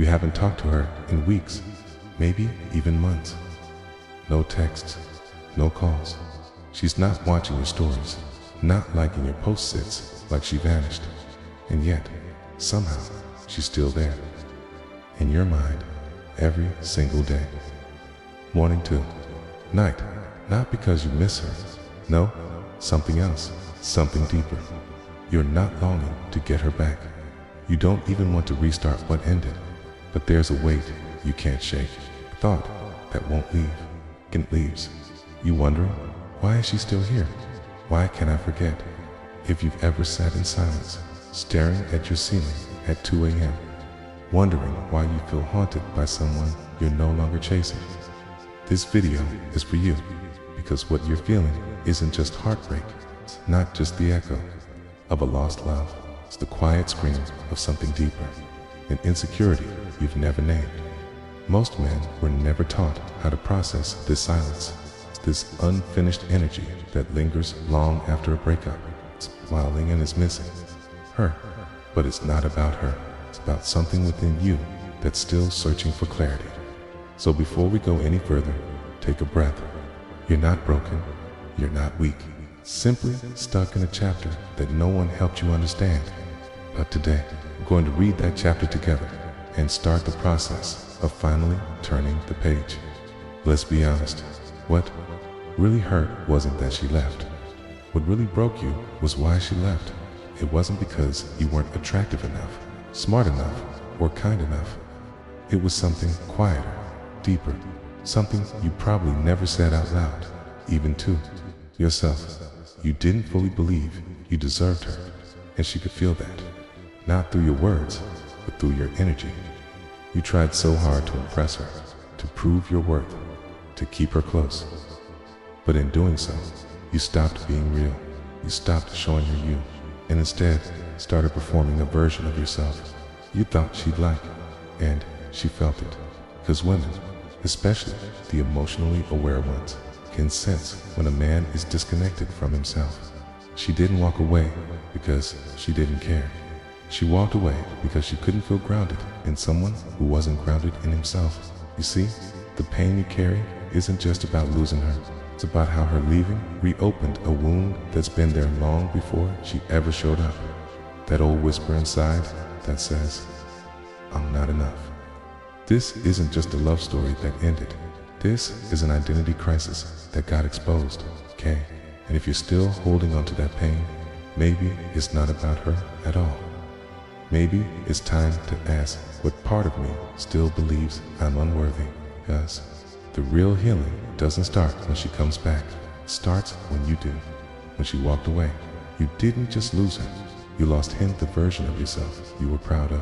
You haven't talked to her in weeks, maybe even months. No texts, no calls. She's not watching your stories, not liking your post-its, like she vanished. And yet, somehow, she's still there. In your mind, every single day. Morning to night, not because you miss her. No, something else, something deeper. You're not longing to get her back. You don't even want to restart what ended. But there's a weight you can't shake. A thought that won't leave. It leaves. You wondering, why is she still here? Why can't I forget? If you've ever sat in silence, staring at your ceiling at 2 a.m., wondering why you feel haunted by someone you're no longer chasing, this video is for you, because what you're feeling isn't just heartbreak. It's not just the echo of a lost love. It's the quiet scream of something deeper, an insecurity you've never named. Most men were never taught how to process this silence, this unfinished energy that lingers long after a breakup. It's while Lingen is missing her, but it's not about her. It's about something within you that's still searching for clarity. So before we go any further, take a breath. You're not broken, you're not weak, simply stuck in a chapter that no one helped you understand. But today, we're going to read that chapter together and start the process of finally turning the page. Let's be honest, what really hurt wasn't that she left. What really broke you was why she left. It wasn't because you weren't attractive enough, smart enough, or kind enough. It was something quieter, deeper, something you probably never said out loud, even to yourself. You didn't fully believe you deserved her, and she could feel that, not through your words, but through your energy. You tried so hard to impress her, to prove your worth, to keep her close. But in doing so, you stopped being real. You stopped showing her you, and instead started performing a version of yourself you thought she'd like, and she felt it. Because women, especially the emotionally aware ones, can sense when a man is disconnected from himself. She didn't walk away because she didn't care. She walked away because she couldn't feel grounded in someone who wasn't grounded in himself. You see, the pain you carry isn't just about losing her. It's about how her leaving reopened a wound that's been there long before she ever showed up. That old whisper inside that says, I'm not enough. This isn't just a love story that ended. This is an identity crisis that got exposed, okay? And if you're still holding on to that pain, maybe it's not about her at all. Maybe it's time to ask what part of me still believes I'm unworthy, because the real healing doesn't start when she comes back. It starts when you do. When she walked away, you didn't just lose her. You lost him, the version of yourself you were proud of.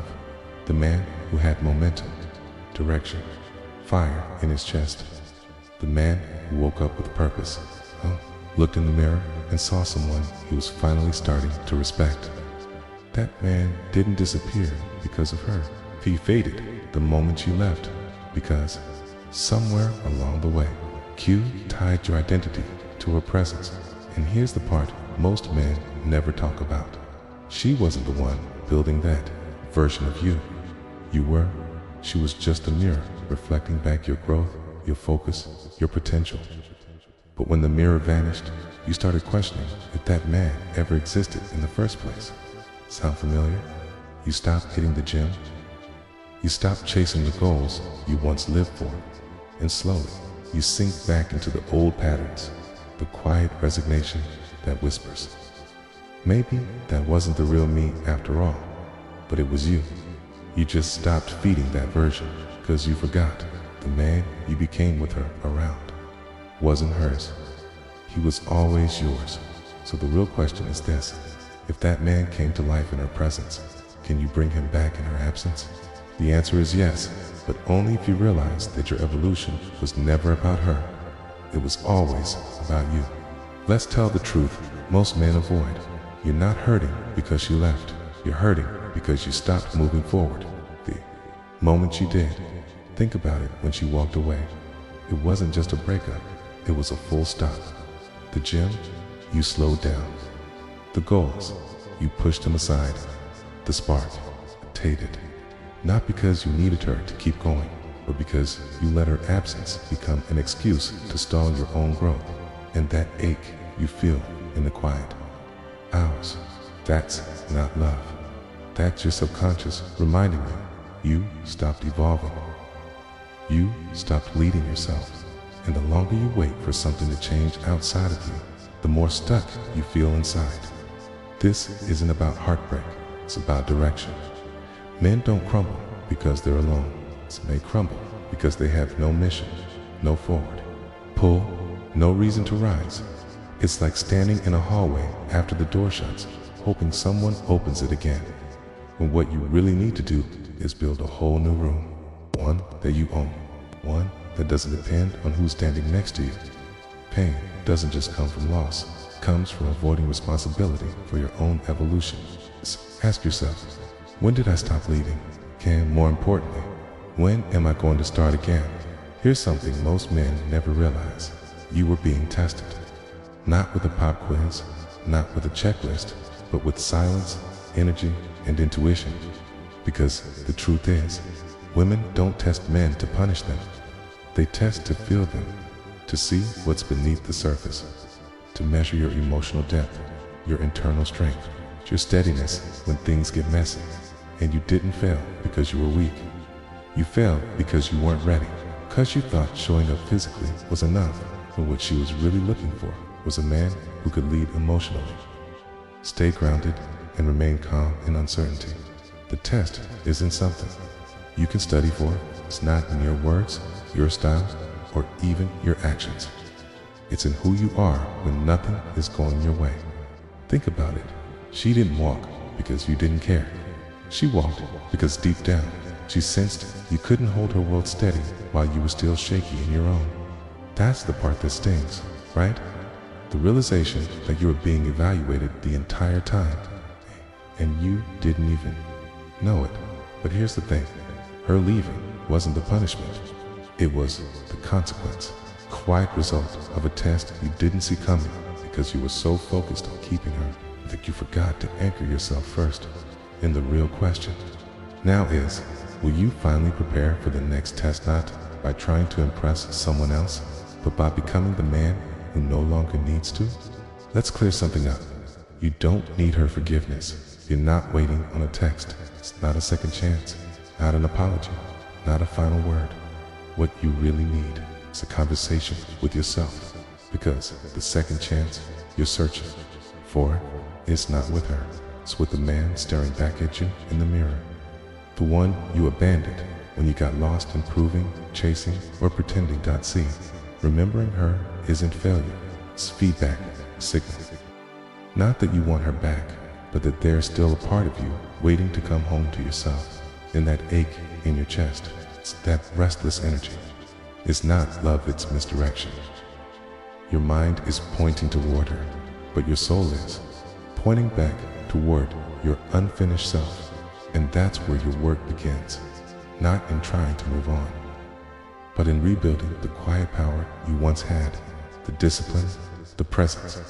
The man who had momentum, direction, fire in his chest. The man who woke up with purpose. Looked in the mirror and saw someone he was finally starting to respect. That man didn't disappear because of her. He faded the moment you left, because somewhere along the way, Q tied your identity to her presence. And here's the part most men never talk about. She wasn't the one building that version of you. You were. She was just a mirror reflecting back your growth, your focus, your potential. But when the mirror vanished, you started questioning if that man ever existed in the first place. Sound familiar? You stopped hitting the gym. You stopped chasing the goals you once lived for. And slowly, you sink back into the old patterns, the quiet resignation that whispers. Maybe that wasn't the real me after all, but it was you. You just stopped feeding that version because you forgot the man you became with her around wasn't hers. He was always yours. So the real question is this: if that man came to life in her presence, can you bring him back in her absence? The answer is yes, but only if you realize that your evolution was never about her. It was always about you. Let's tell the truth most men avoid. You're not hurting because she left. You're hurting because you stopped moving forward. The moment you did, think about it when she walked away. It wasn't just a breakup, it was a full stop. The gym, you slowed down. The goals, you pushed them aside. The spark, faded. Not because you needed her to keep going, but because you let her absence become an excuse to stall your own growth. And that ache you feel in the quiet hours, that's not love. That's your subconscious reminding you stopped evolving. You stopped leading yourself. And the longer you wait for something to change outside of you, the more stuck you feel inside. This isn't about heartbreak, it's about direction. Men don't crumble because they're alone. They crumble because they have no mission, no forward pull, no reason to rise. It's like standing in a hallway after the door shuts, hoping someone opens it again. When what you really need to do is build a whole new room. One that you own. One that doesn't depend on who's standing next to you. Pain doesn't just come from loss. It comes from avoiding responsibility for your own evolution. Ask yourself, when did I stop leading? And more importantly, when am I going to start again? Here's something most men never realize. You were being tested. Not with a pop quiz, not with a checklist, but with silence, energy, and intuition. Because the truth is, women don't test men to punish them. They test to feel them, to see what's beneath the surface, to measure your emotional depth, your internal strength, your steadiness when things get messy. And you didn't fail because you were weak. You failed because you weren't ready, because you thought showing up physically was enough, when what she was really looking for was a man who could lead emotionally. Stay grounded and remain calm in uncertainty. The test isn't something you can study for. It's not in your words, your style, or even your actions. It's in who you are when nothing is going your way. Think about it. She didn't walk because you didn't care. She walked because deep down, she sensed you couldn't hold her world steady while you were still shaky in your own. That's the part that stings, right? The realization that you were being evaluated the entire time, and you didn't even know it. But here's the thing, her leaving wasn't the punishment. It was the consequence, quiet result of a test you didn't see coming because you were so focused on keeping her that you forgot to anchor yourself first. And the real question now is, will you finally prepare for the next test, not by trying to impress someone else, but by becoming the man who no longer needs to? Let's clear something up. You don't need her forgiveness. You're not waiting on a text. It's not a second chance, not an apology, not a final word. What you really need is a conversation with yourself, because the second chance you're searching for is not with her. It's with the man staring back at you in the mirror. The one you abandoned when you got lost in proving, chasing, or pretending. See, remembering her isn't failure. It's feedback, signal. Not that you want her back, but that there's still a part of you waiting to come home to yourself. And that ache in your chest, it's that restless energy. It's not love, it's misdirection. Your mind is pointing toward her, but your soul is pointing back toward your unfinished self. And that's where your work begins, not in trying to move on, but in rebuilding the quiet power you once had, the discipline, the presence,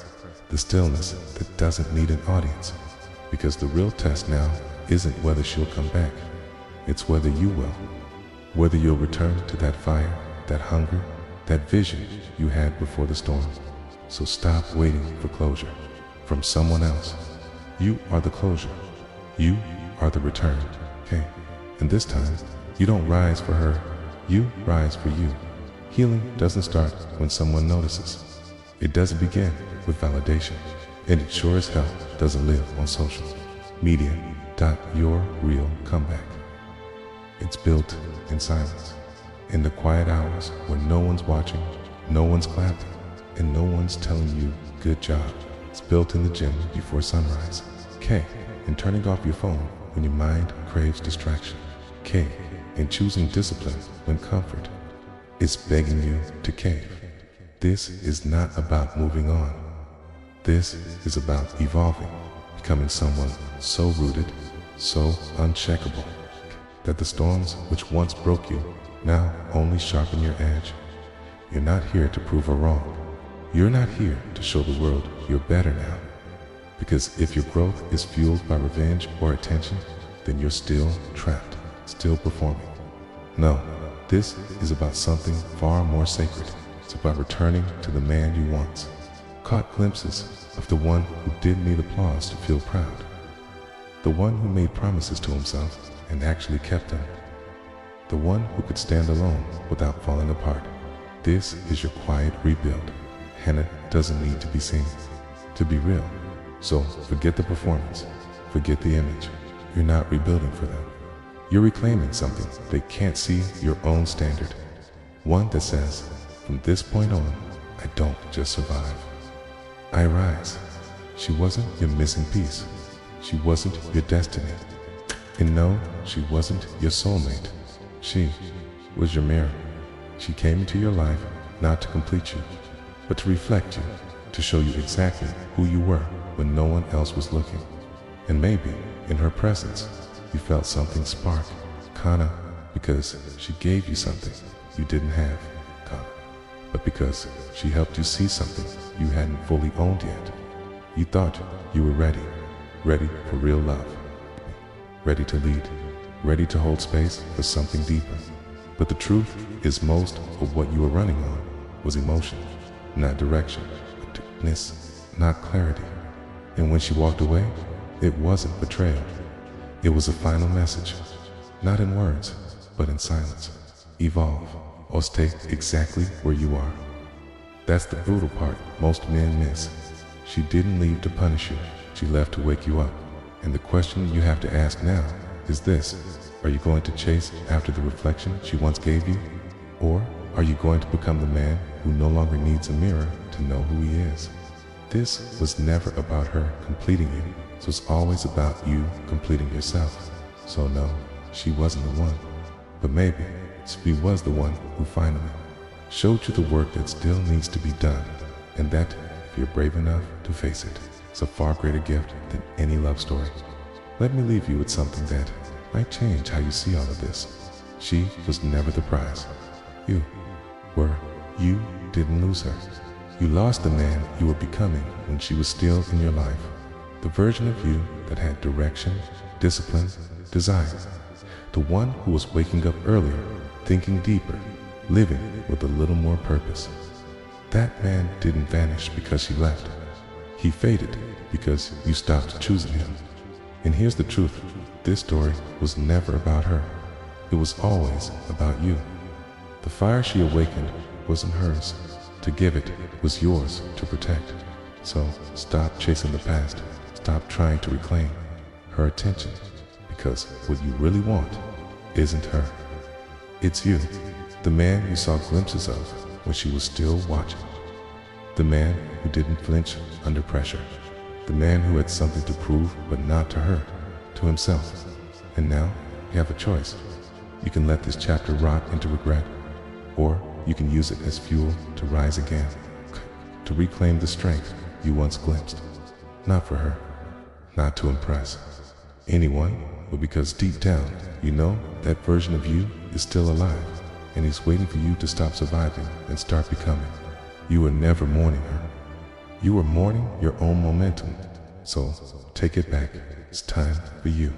the stillness that doesn't need an audience. Because the real test now isn't whether she'll come back, it's whether you will, whether you'll return to that fire, that hunger, that vision you had before the storm. So stop waiting for closure from someone else. You are the closure. You are the return, okay? And this time, you don't rise for her, you rise for you. Healing doesn't start when someone notices. It doesn't begin with validation, and it sure as hell doesn't live on social media. Your real comeback. It's built in silence, in the quiet hours when no one's watching, no one's clapping, and no one's telling you good job. It's built in the gym before sunrise, okay? And turning off your phone when your mind craves distraction. K, in choosing discipline when comfort is begging you to cave. This is not about moving on. This is about evolving, becoming someone so rooted, so uncheckable, that the storms which once broke you now only sharpen your edge. You're not here to prove her wrong. You're not here to show the world you're better now. Because if your growth is fueled by revenge or attention, then you're still trapped. still performing. No, this is about something far more sacred. It's about returning to the man you once caught glimpses of, the one who didn't need applause to feel proud, the one who made promises to himself and actually kept them, the one who could stand alone without falling apart. This is your quiet rebuild. Hannah doesn't need to be seen to be real. So forget the performance, forget the image. You're not rebuilding for them. You're reclaiming something they can't see, your own standard. One that says, from this point on, I don't just survive, I rise. She wasn't your missing piece. She wasn't your destiny. And no, she wasn't your soulmate. She was your mirror. She came into your life not to complete you, but to reflect you, to show you exactly who you were when no one else was looking. And maybe in her presence, you felt something spark, kinda because she gave you something you didn't have, kinda, but because she helped you see something you hadn't fully owned yet. You thought you were ready for real love, ready to lead, ready to hold space for something deeper. But the truth is, most of what you were running on was emotion, not direction, not clarity. And when she walked away, it wasn't betrayal. It was a final message, not in words, but in silence. Evolve, or stay exactly where you are. That's the brutal part most men miss. She didn't leave to punish you, she left to wake you up. And the question you have to ask now is this: are you going to chase after the reflection she once gave you? Or are you going to become the man who no longer needs a mirror to know who he is? This was never about her completing you. It was always about you completing yourself. So no, she wasn't the one. But maybe she was the one who finally showed you the work that still needs to be done. And that, if you're brave enough to face it, is a far greater gift than any love story. Let me leave you with something that might change how you see all of this. She was never the prize. You were. You didn't lose her. You lost the man you were becoming when she was still in your life. The version of you that had direction, discipline, desire. The one who was waking up earlier, thinking deeper, living with a little more purpose. That man didn't vanish because she left. He faded because you stopped choosing him. And here's the truth: this story was never about her. It was always about you. The fire she awakened wasn't hers to give, it was yours to protect. So stop chasing the past. Stop trying to reclaim her attention, because what you really want isn't her. It's you, the man you saw glimpses of when she was still watching. The man who didn't flinch under pressure. The man who had something to prove, but not to her, to himself. And now you have a choice. You can let this chapter rot into regret, or you can use it as fuel to rise again, to reclaim the strength you once glimpsed. Not for her, not to impress anyone, but because deep down you know that version of you is still alive, and he's waiting for you to stop surviving and start becoming. You were never mourning her. You were mourning your own momentum. So take it back. It's time for you.